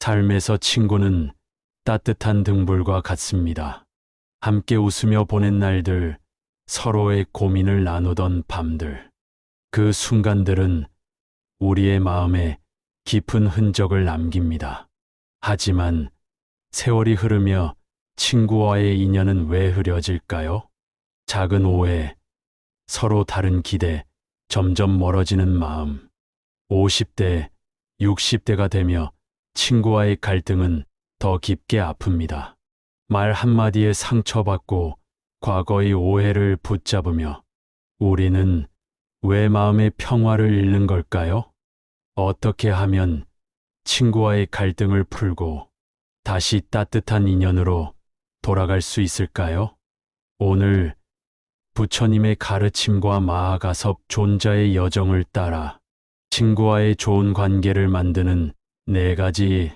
삶에서 친구는 따뜻한 등불과 같습니다. 함께 웃으며 보낸 날들, 서로의 고민을 나누던 밤들. 그 순간들은 우리의 마음에 깊은 흔적을 남깁니다. 하지만 세월이 흐르며 친구와의 인연은 왜 흐려질까요? 작은 오해, 서로 다른 기대, 점점 멀어지는 마음. 50대, 60대가 되며 친구와의 갈등은 더 깊게 아픕니다. 말 한마디에 상처받고 과거의 오해를 붙잡으며 우리는 왜 마음의 평화를 잃는 걸까요? 어떻게 하면 친구와의 갈등을 풀고 다시 따뜻한 인연으로 돌아갈 수 있을까요? 오늘 부처님의 가르침과 마아가섭 존자의 여정을 따라 친구와의 좋은 관계를 만드는 4가지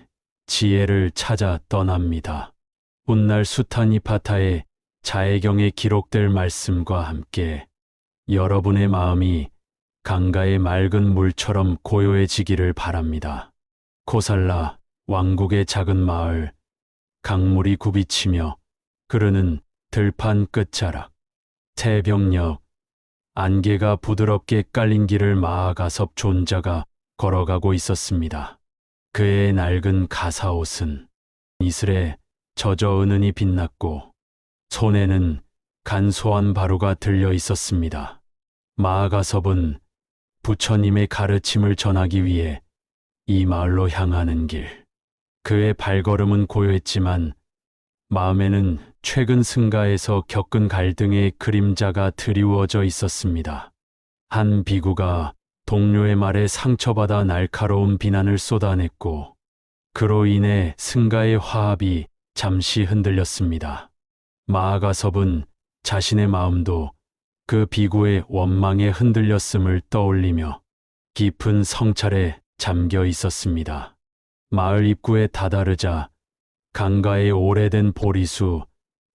지혜를 찾아 떠납니다. 훗날 수타니파타의 자해경에 기록될 말씀과 함께 여러분의 마음이 강가의 맑은 물처럼 고요해지기를 바랍니다. 코살라 왕국의 작은 마을, 강물이 굽이치며 흐르는 들판 끝자락, 새벽녘, 안개가 부드럽게 깔린 길을 마아가섭 존자가 걸어가고 있었습니다. 그의 낡은 가사옷은 이슬에 젖어 은은히 빛났고 손에는 간소한 바루가 들려 있었습니다. 마아가섭은 부처님의 가르침을 전하기 위해 이 마을로 향하는 길. 그의 발걸음은 고요했지만 마음에는 최근 승가에서 겪은 갈등의 그림자가 드리워져 있었습니다. 한 비구가 동료의 말에 상처받아 날카로운 비난을 쏟아냈고 그로 인해 승가의 화합이 잠시 흔들렸습니다. 마아가섭은 자신의 마음도 그 비구의 원망에 흔들렸음을 떠올리며 깊은 성찰에 잠겨 있었습니다. 마을 입구에 다다르자 강가의 오래된 보리수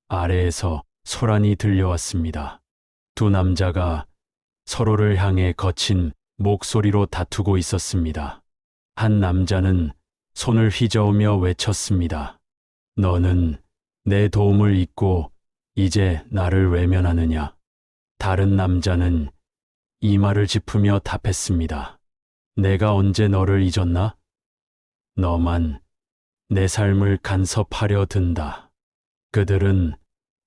아래에서 소란이 들려왔습니다. 두 남자가 서로를 향해 거친 목소리로 다투고 있었습니다. 한 남자는 손을 휘저으며 외쳤습니다. 너는 내 도움을 잊고 이제 나를 외면하느냐? 다른 남자는 이마를 짚으며 답했습니다. 내가 언제 너를 잊었나? 너만 내 삶을 간섭하려 든다. 그들은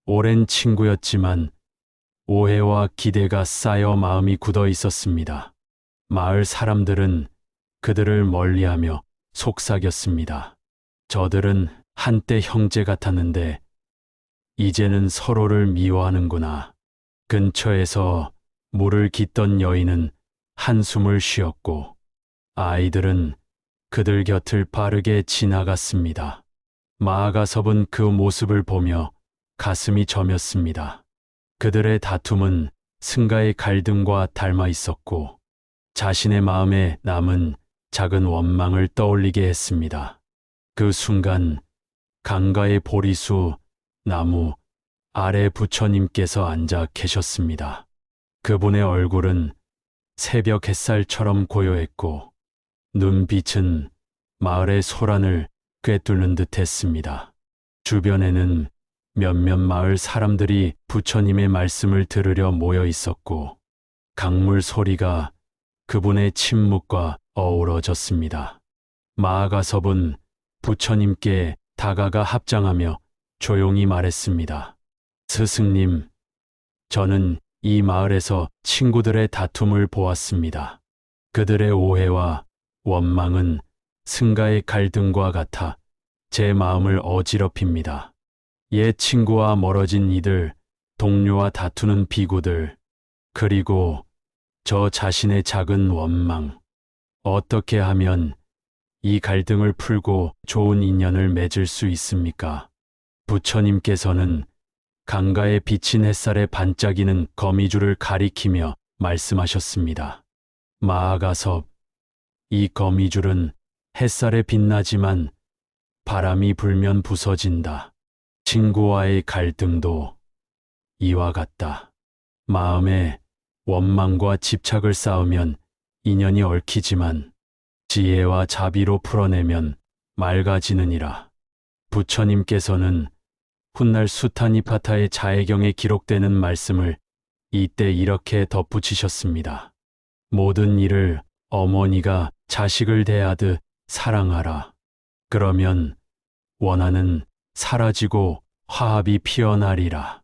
오랜 친구였지만 오해와 기대가 쌓여 마음이 굳어 있었습니다. 마을 사람들은 그들을 멀리하며 속삭였습니다. 저들은 한때 형제 같았는데 이제는 서로를 미워하는구나. 근처에서 물을 깃던 여인은 한숨을 쉬었고 아이들은 그들 곁을 빠르게 지나갔습니다. 마아가섭은 그 모습을 보며 가슴이 저몄습니다. 그들의 다툼은 승가의 갈등과 닮아 있었고 자신의 마음에 남은 작은 원망을 떠올리게 했습니다. 그 순간 강가의 보리수 나무 아래 부처님께서 앉아 계셨습니다. 그분의 얼굴은 새벽 햇살처럼 고요했고 눈빛은 마을의 소란을 꿰뚫는 듯했습니다. 주변에는 몇몇 마을 사람들이 부처님의 말씀을 들으려 모여 있었고 강물 소리가 그분의 침묵과 어우러졌습니다. 마아가섭은 부처님께 다가가 합장하며 조용히 말했습니다. 스승님, 저는 이 마을에서 친구들의 다툼을 보았습니다. 그들의 오해와 원망은 승가의 갈등과 같아 제 마음을 어지럽힙니다. 옛 친구와 멀어진 이들, 동료와 다투는 비구들, 그리고 저 자신의 작은 원망. 어떻게 하면 이 갈등을 풀고 좋은 인연을 맺을 수 있습니까? 부처님께서는 강가에 비친 햇살에 반짝이는 거미줄을 가리키며 말씀하셨습니다. 마아가섭, 이 거미줄은 햇살에 빛나지만 바람이 불면 부서진다. 친구와의 갈등도 이와 같다. 마음에 원망과 집착을 쌓으면 인연이 얽히지만 지혜와 자비로 풀어내면 맑아지느니라. 부처님께서는 훗날 수타니파타의 자해경에 기록되는 말씀을 이때 이렇게 덧붙이셨습니다. 모든 일을 어머니가 자식을 대하듯 사랑하라. 그러면 원한은 사라지고 화합이 피어나리라.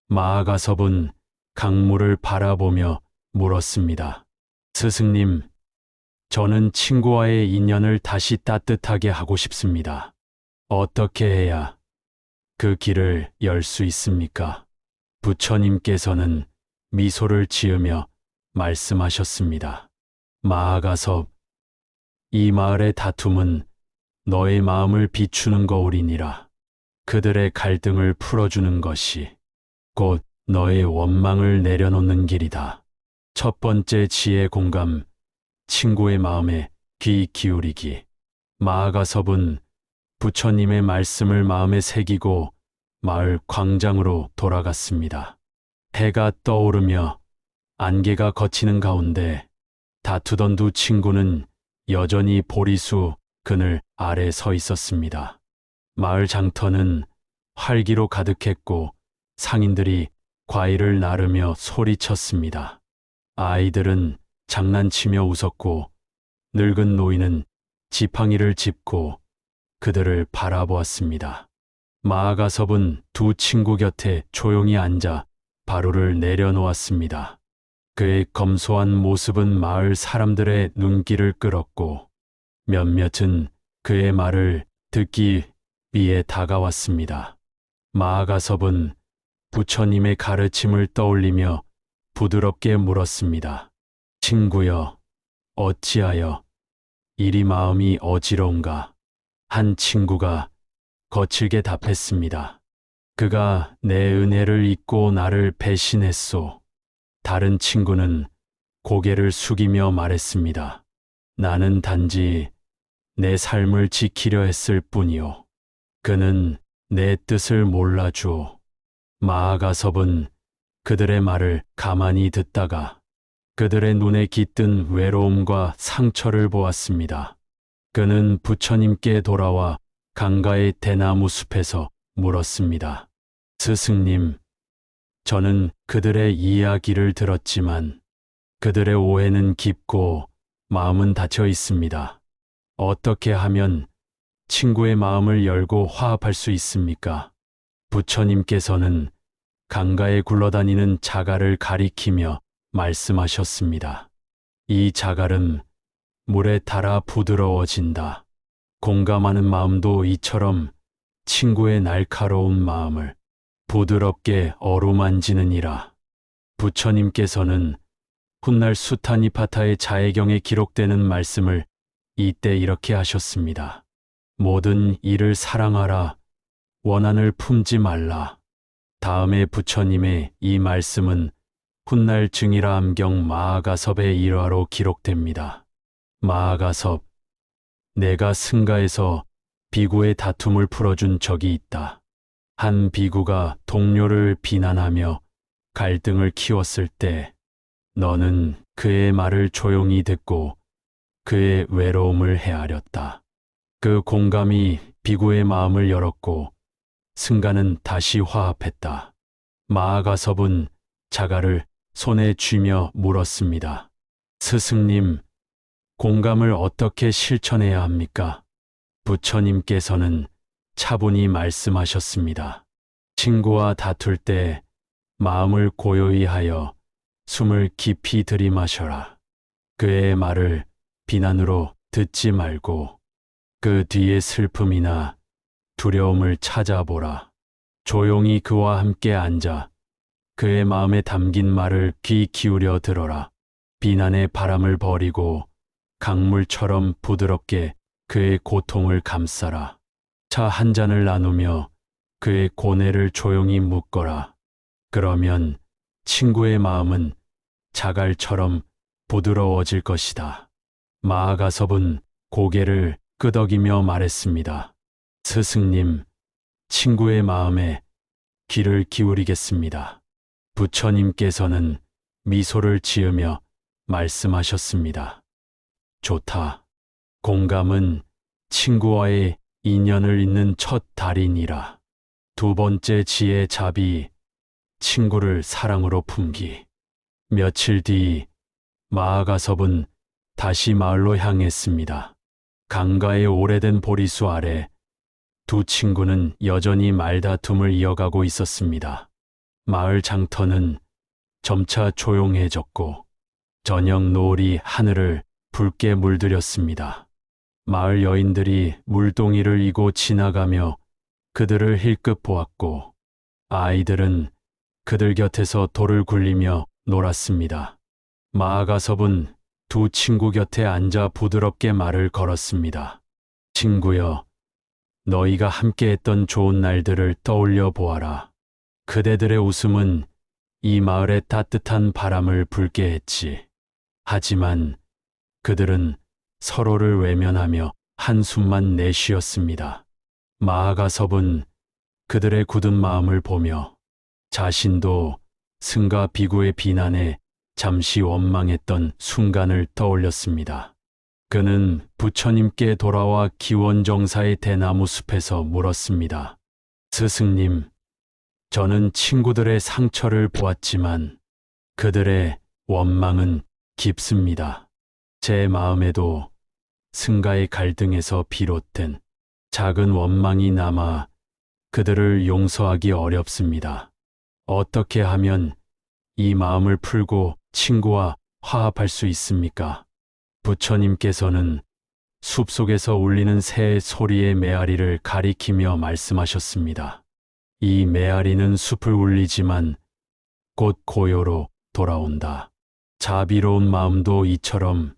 마아가섭은 강물을 바라보며 물었습니다. 스승님, 저는 친구와의 인연을 다시 따뜻하게 하고 싶습니다. 어떻게 해야 그 길을 열 수 있습니까? 부처님께서는 미소를 지으며 말씀하셨습니다. 마아가섭, 이 마을의 다툼은 너의 마음을 비추는 거울이니라. 그들의 갈등을 풀어주는 것이 곧 너의 원망을 내려놓는 길이다. 첫 번째 지혜 공감, 친구의 마음에 귀 기울이기. 마아가섭은 부처님의 말씀을 마음에 새기고 마을 광장으로 돌아갔습니다. 해가 떠오르며 안개가 걷히는 가운데 다투던 두 친구는 여전히 보리수 그늘 아래 서 있었습니다. 마을 장터는 활기로 가득했고 상인들이 과일을 나르며 소리쳤습니다. 아이들은 장난치며 웃었고 늙은 노인은 지팡이를 짚고 그들을 바라보았습니다. 마아가섭은 두 친구 곁에 조용히 앉아 바루를 내려놓았습니다. 그의 검소한 모습은 마을 사람들의 눈길을 끌었고 몇몇은 그의 말을 듣기 위해 다가왔습니다. 마아가섭은 부처님의 가르침을 떠올리며 부드럽게 물었습니다. 친구여, 어찌하여 이리 마음이 어지러운가? 한 친구가 거칠게 답했습니다. 그가 내 은혜를 잊고 나를 배신했소. 다른 친구는 고개를 숙이며 말했습니다. 나는 단지 내 삶을 지키려 했을 뿐이오. 그는 내 뜻을 몰라주오. 마아가섭은 그들의 말을 가만히 듣다가 그들의 눈에 깃든 외로움과 상처를 보았습니다. 그는 부처님께 돌아와 강가의 대나무 숲에서 물었습니다. 스승님, 저는 그들의 이야기를 들었지만 그들의 오해는 깊고 마음은 닫혀 있습니다. 어떻게 하면 친구의 마음을 열고 화합할 수 있습니까? 부처님께서는 강가에 굴러다니는 자갈을 가리키며 말씀하셨습니다. 이 자갈은 물에 닿아 부드러워진다. 공감하는 마음도 이처럼 친구의 날카로운 마음을 부드럽게 어루만지느니라. 부처님께서는 훗날 수타니파타의 자해경에 기록되는 말씀을 이때 이렇게 하셨습니다. 모든 일을 사랑하라. 원한을 품지 말라. 다음에 부처님의 이 말씀은 훗날 증이라 암경 마아가섭의 일화로 기록됩니다. 마아가섭, 내가 승가에서 비구의 다툼을 풀어준 적이 있다. 한 비구가 동료를 비난하며 갈등을 키웠을 때 너는 그의 말을 조용히 듣고 그의 외로움을 헤아렸다. 그 공감이 비구의 마음을 열었고 승가는 다시 화합했다. 마아가섭은 자갈을 손에 쥐며 물었습니다. 스승님, 공감을 어떻게 실천해야 합니까? 부처님께서는 차분히 말씀하셨습니다. 친구와 다툴 때 마음을 고요히 하여 숨을 깊이 들이마셔라. 그의 말을 비난으로 듣지 말고 그 뒤에 슬픔이나 두려움을 찾아보라. 조용히 그와 함께 앉아 그의 마음에 담긴 말을 귀 기울여 들어라. 비난의 바람을 버리고 강물처럼 부드럽게 그의 고통을 감싸라. 차 한 잔을 나누며 그의 고뇌를 조용히 묻거라. 그러면 친구의 마음은 자갈처럼 부드러워질 것이다. 마아가섭은 고개를 끄덕이며 말했습니다. 스승님, 친구의 마음에 귀를 기울이겠습니다. 부처님께서는 미소를 지으며 말씀하셨습니다. 좋다. 공감은 친구와의 인연을 잇는 첫 달이니라. 두 번째 지혜 자비, 친구를 사랑으로 품기. 며칠 뒤 마아가섭은 다시 마을로 향했습니다. 강가의 오래된 보리수 아래 두 친구는 여전히 말다툼을 이어가고 있었습니다. 마을 장터는 점차 조용해졌고 저녁 노을이 하늘을 붉게 물들였습니다. 마을 여인들이 물동이를 이고 지나가며 그들을 힐끗 보았고 아이들은 그들 곁에서 돌을 굴리며 놀았습니다. 마아가섭은 두 친구 곁에 앉아 부드럽게 말을 걸었습니다. 친구여, 너희가 함께했던 좋은 날들을 떠올려 보아라. 그대들의 웃음은 이 마을에 따뜻한 바람을 불게 했지. 하지만 그들은 서로를 외면하며 한숨만 내쉬었습니다. 마아가섭은 그들의 굳은 마음을 보며 자신도 승과 비구의 비난에 잠시 원망했던 순간을 떠올렸습니다. 그는 부처님께 돌아와 기원정사의 대나무 숲에서 물었습니다. 스승님, 저는 친구들의 상처를 보았지만 그들의 원망은 깊습니다. 제 마음에도 승가의 갈등에서 비롯된 작은 원망이 남아 그들을 용서하기 어렵습니다. 어떻게 하면 이 마음을 풀고 친구와 화합할 수 있습니까? 부처님께서는 숲속에서 울리는 새의 소리의 메아리를 가리키며 말씀하셨습니다. 이 메아리는 숲을 울리지만 곧 고요로 돌아온다. 자비로운 마음도 이처럼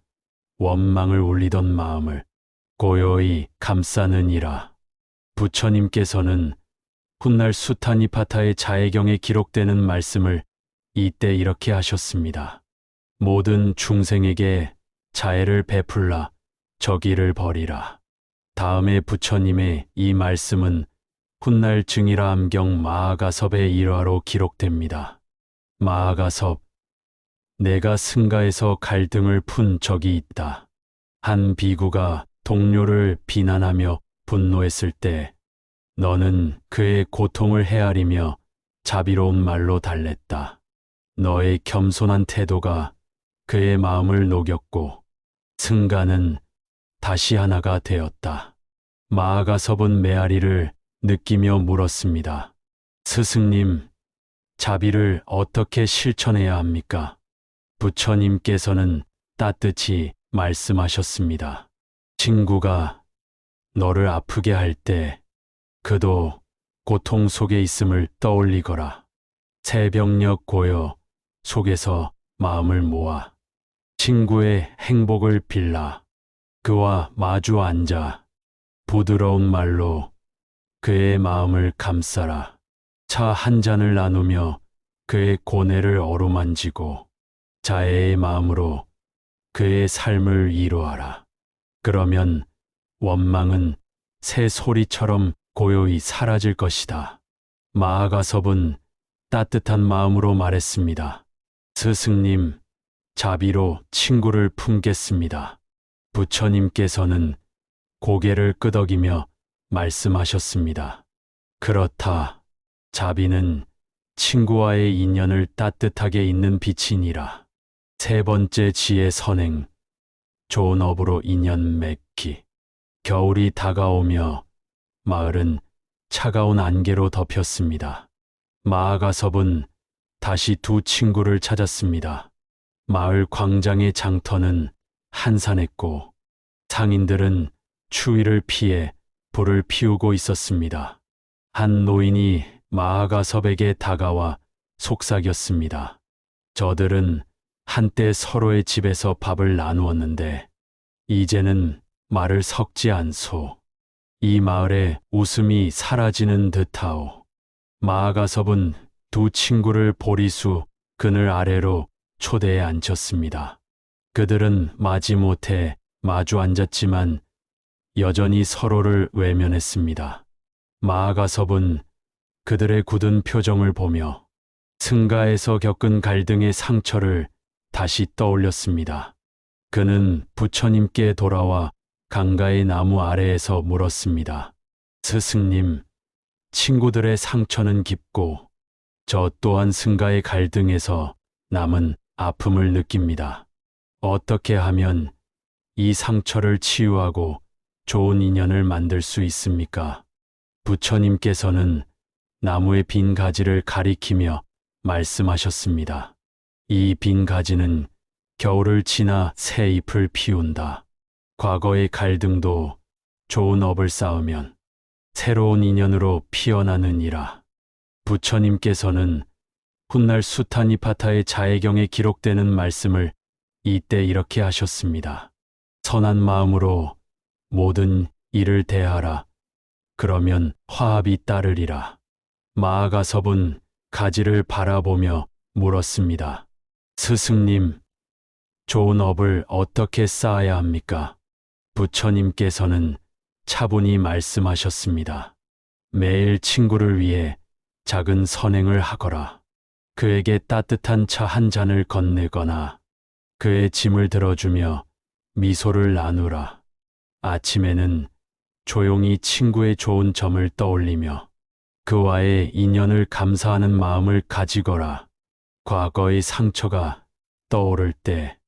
원망을 울리던 마음을 고요히 감싸느니라. 부처님께서는 훗날 수타니파타의 자해경에 기록되는 말씀을 이때 이렇게 하셨습니다. 모든 중생에게 자애를 베풀라 저기를 버리라. 다음에 부처님의 이 말씀은 훗날 증이라 암경 마아가섭의 일화로 기록됩니다. 마아가섭, 내가 승가에서 갈등을 푼 적이 있다. 한 비구가 동료를 비난하며 분노했을 때 너는 그의 고통을 헤아리며 자비로운 말로 달랬다. 너의 겸손한 태도가 그의 마음을 녹였고 승가는 다시 하나가 되었다. 마아가섭은 메아리를 느끼며 물었습니다. 스승님, 자비를 어떻게 실천해야 합니까? 부처님께서는 따뜻히 말씀하셨습니다. 친구가 너를 아프게 할 때 그도 고통 속에 있음을 떠올리거라. 새벽녘 고요 속에서 마음을 모아 친구의 행복을 빌라. 그와 마주 앉아 부드러운 말로 그의 마음을 감싸라. 차 한 잔을 나누며 그의 고뇌를 어루만지고 자애의 마음으로 그의 삶을 위로하라. 그러면 원망은 새 소리처럼 고요히 사라질 것이다. 마아가섭은 따뜻한 마음으로 말했습니다. 스승님, 자비로 친구를 품겠습니다. 부처님께서는 고개를 끄덕이며 말씀하셨습니다. 그렇다. 자비는 친구와의 인연을 따뜻하게 잇는 빛이니라. 세 번째 지혜 선행, 좋은 업으로 인연 맺기. 겨울이 다가오며 마을은 차가운 안개로 덮였습니다. 마아가섭은 다시 두 친구를 찾았습니다. 마을 광장의 장터는 한산했고 상인들은 추위를 피해 불을 피우고 있었습니다. 한 노인이 마아가섭에게 다가와 속삭였습니다. 저들은 한때 서로의 집에서 밥을 나누었는데 이제는 말을 섞지 않소. 이 마을에 웃음이 사라지는 듯하오. 마아가섭은 두 친구를 보리수 그늘 아래로 초대해 앉혔습니다. 그들은 마지못해 마주 앉았지만 여전히 서로를 외면했습니다. 마아가섭은 그들의 굳은 표정을 보며 승가에서 겪은 갈등의 상처를 다시 떠올렸습니다. 그는 부처님께 돌아와 강가의 나무 아래에서 물었습니다. 스승님, 친구들의 상처는 깊고 저 또한 승가의 갈등에서 남은 아픔을 느낍니다. 어떻게 하면 이 상처를 치유하고 좋은 인연을 만들 수 있습니까? 부처님께서는 나무의 빈 가지를 가리키며 말씀하셨습니다. 이 빈 가지는 겨울을 지나 새 잎을 피운다. 과거의 갈등도 좋은 업을 쌓으면 새로운 인연으로 피어나느니라. 부처님께서는 훗날 수타니파타의 자해경에 기록되는 말씀을 이때 이렇게 하셨습니다. 선한 마음으로 모든 일을 대하라. 그러면 화합이 따르리라. 마아가섭은 가지를 바라보며 물었습니다. 스승님, 좋은 업을 어떻게 쌓아야 합니까? 부처님께서는 차분히 말씀하셨습니다. 매일 친구를 위해 작은 선행을 하거라. 그에게 따뜻한 차 한 잔을 건네거나 그의 짐을 들어주며 미소를 나누라. 아침에는 조용히 친구의 좋은 점을 떠올리며 그와의 인연을 감사하는 마음을 가지거라. 과거의 상처가 떠오를 때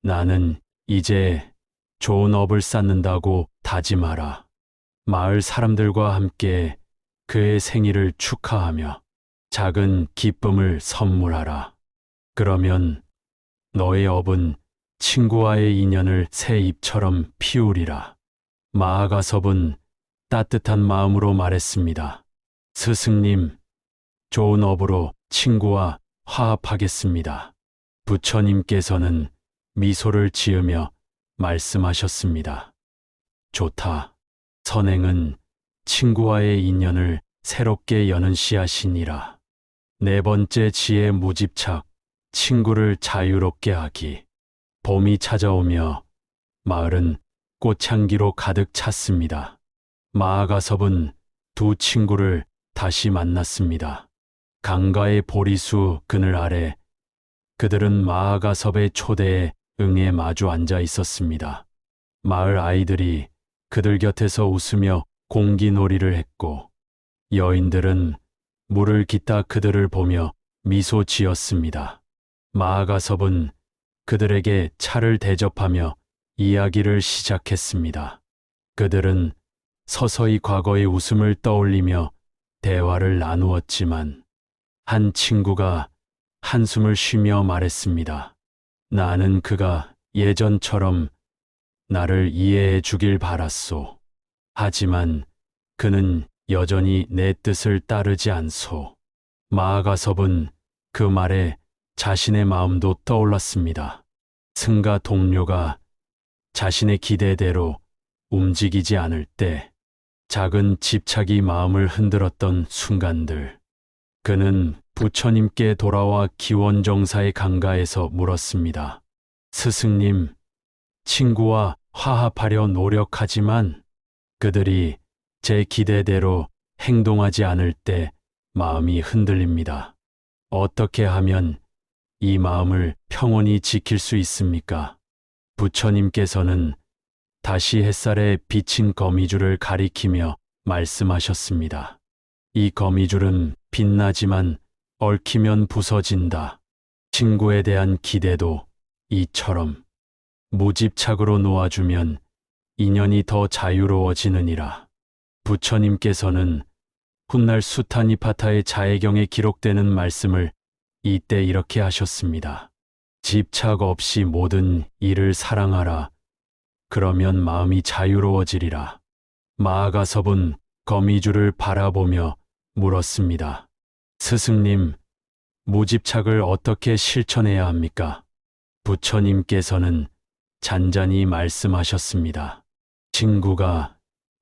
나는 이제 좋은 업을 쌓는다고 다짐하라. 마을 사람들과 함께 그의 생일을 축하하며 작은 기쁨을 선물하라. 그러면 너의 업은 친구와의 인연을 새 잎처럼 피우리라. 마아가섭은 따뜻한 마음으로 말했습니다. 스승님, 좋은 업으로 친구와 화합하겠습니다. 부처님께서는 미소를 지으며 말씀하셨습니다. 좋다. 선행은 친구와의 인연을 새롭게 여는 씨앗이니라. 네 번째 지혜 무집착, 친구를 자유롭게 하기. 봄이 찾아오며 마을은 꽃향기로 가득 찼습니다. 마아가섭은 두 친구를 다시 만났습니다. 강가의 보리수 그늘 아래 그들은 마아가섭의 초대에 응해 마주 앉아 있었습니다. 마을 아이들이 그들 곁에서 웃으며 공기놀이를 했고 여인들은 물을 깃다 그들을 보며 미소 지었습니다. 마아가섭은 그들에게 차를 대접하며 이야기를 시작했습니다. 그들은 서서히 과거의 웃음을 떠올리며 대화를 나누었지만 한 친구가 한숨을 쉬며 말했습니다. 나는 그가 예전처럼 나를 이해해 주길 바랐소. 하지만 그는 여전히 내 뜻을 따르지 않소. 마아가섭은 그 말에 자신의 마음도 떠올랐습니다. 승가 동료가 자신의 기대대로 움직이지 않을 때 작은 집착이 마음을 흔들었던 순간들. 그는 부처님께 돌아와 기원정사의 강가에서 물었습니다. 스승님, 친구와 화합하려 노력하지만 그들이 제 기대대로 행동하지 않을 때 마음이 흔들립니다. 어떻게 하면 이 마음을 평온히 지킬 수 있습니까? 부처님께서는 다시 햇살에 비친 거미줄을 가리키며 말씀하셨습니다. 이 거미줄은 빛나지만 얽히면 부서진다. 친구에 대한 기대도 이처럼 무집착으로 놓아주면 인연이 더 자유로워지느니라. 부처님께서는 훗날 수타니파타의 자해경에 기록되는 말씀을 이때 이렇게 하셨습니다. 집착 없이 모든 일을 사랑하라. 그러면 마음이 자유로워지리라. 마아가섭은 거미줄을 바라보며 물었습니다. 스승님, 무집착을 어떻게 실천해야 합니까? 부처님께서는 잔잔히 말씀하셨습니다. 친구가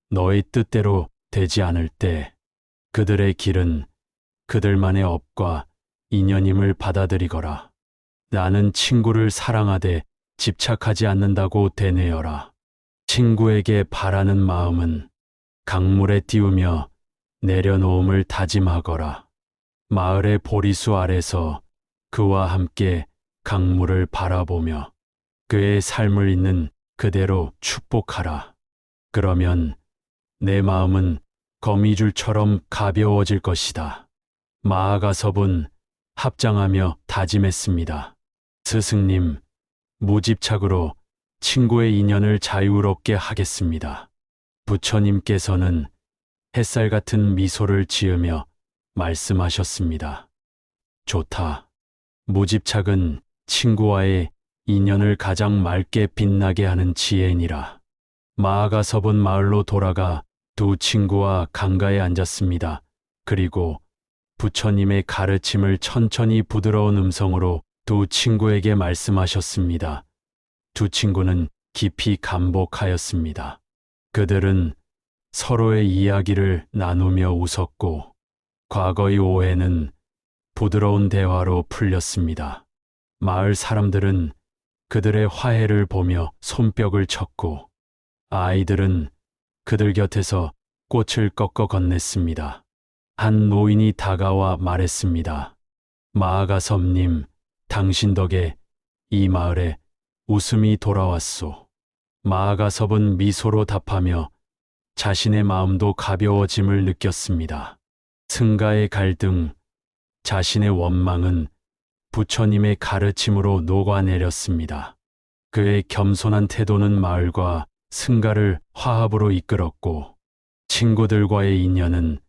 너의 뜻대로 되지 않을 때 그들의 길은 그들만의 업과 인연임을 받아들이거라. 나는 친구를 사랑하되 집착하지 않는다고 되뇌어라. 친구에게 바라는 마음은 강물에 띄우며 내려놓음을 다짐하거라. 마을의 보리수 아래서 그와 함께 강물을 바라보며 그의 삶을 있는 그대로 축복하라. 그러면 내 마음은 거미줄처럼 가벼워질 것이다. 마아가섭은 합장하며 다짐했습니다. 스승님, 무집착으로 친구의 인연을 자유롭게 하겠습니다. 부처님께서는 햇살 같은 미소를 지으며 말씀하셨습니다. 좋다. 무집착은 친구와의 인연을 가장 맑게 빛나게 하는 지혜니라. 마아가섭은 마을로 돌아가 두 친구와 강가에 앉았습니다. 그리고 부처님의 가르침을 천천히 부드러운 음성으로 두 친구에게 말씀하셨습니다. 두 친구는 깊이 감복하였습니다. 그들은 서로의 이야기를 나누며 웃었고, 과거의 오해는 부드러운 대화로 풀렸습니다. 마을 사람들은 그들의 화해를 보며 손뼉을 쳤고, 아이들은 그들 곁에서 꽃을 꺾어 건넸습니다. 한 노인이 다가와 말했습니다. 마아가섭님, 당신 덕에 이 마을에 웃음이 돌아왔소. 마아가섭은 미소로 답하며 자신의 마음도 가벼워짐을 느꼈습니다. 승가의 갈등, 자신의 원망은 부처님의 가르침으로 녹아내렸습니다. 그의 겸손한 태도는 마을과 승가를 화합으로 이끌었고, 친구들과의 인연은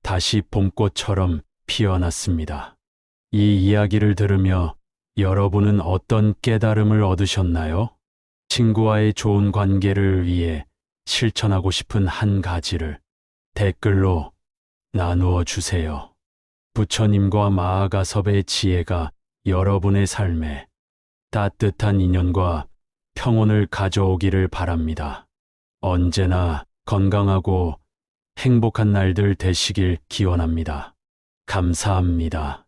다시 봄꽃처럼 피어났습니다. 이 이야기를 들으며 여러분은 어떤 깨달음을 얻으셨나요? 친구와의 좋은 관계를 위해 실천하고 싶은 한 가지를 댓글로 나누어 주세요. 부처님과 마아가섭의 지혜가 여러분의 삶에 따뜻한 인연과 평온을 가져오기를 바랍니다. 언제나 건강하고 행복한 날들 되시길 기원합니다. 감사합니다.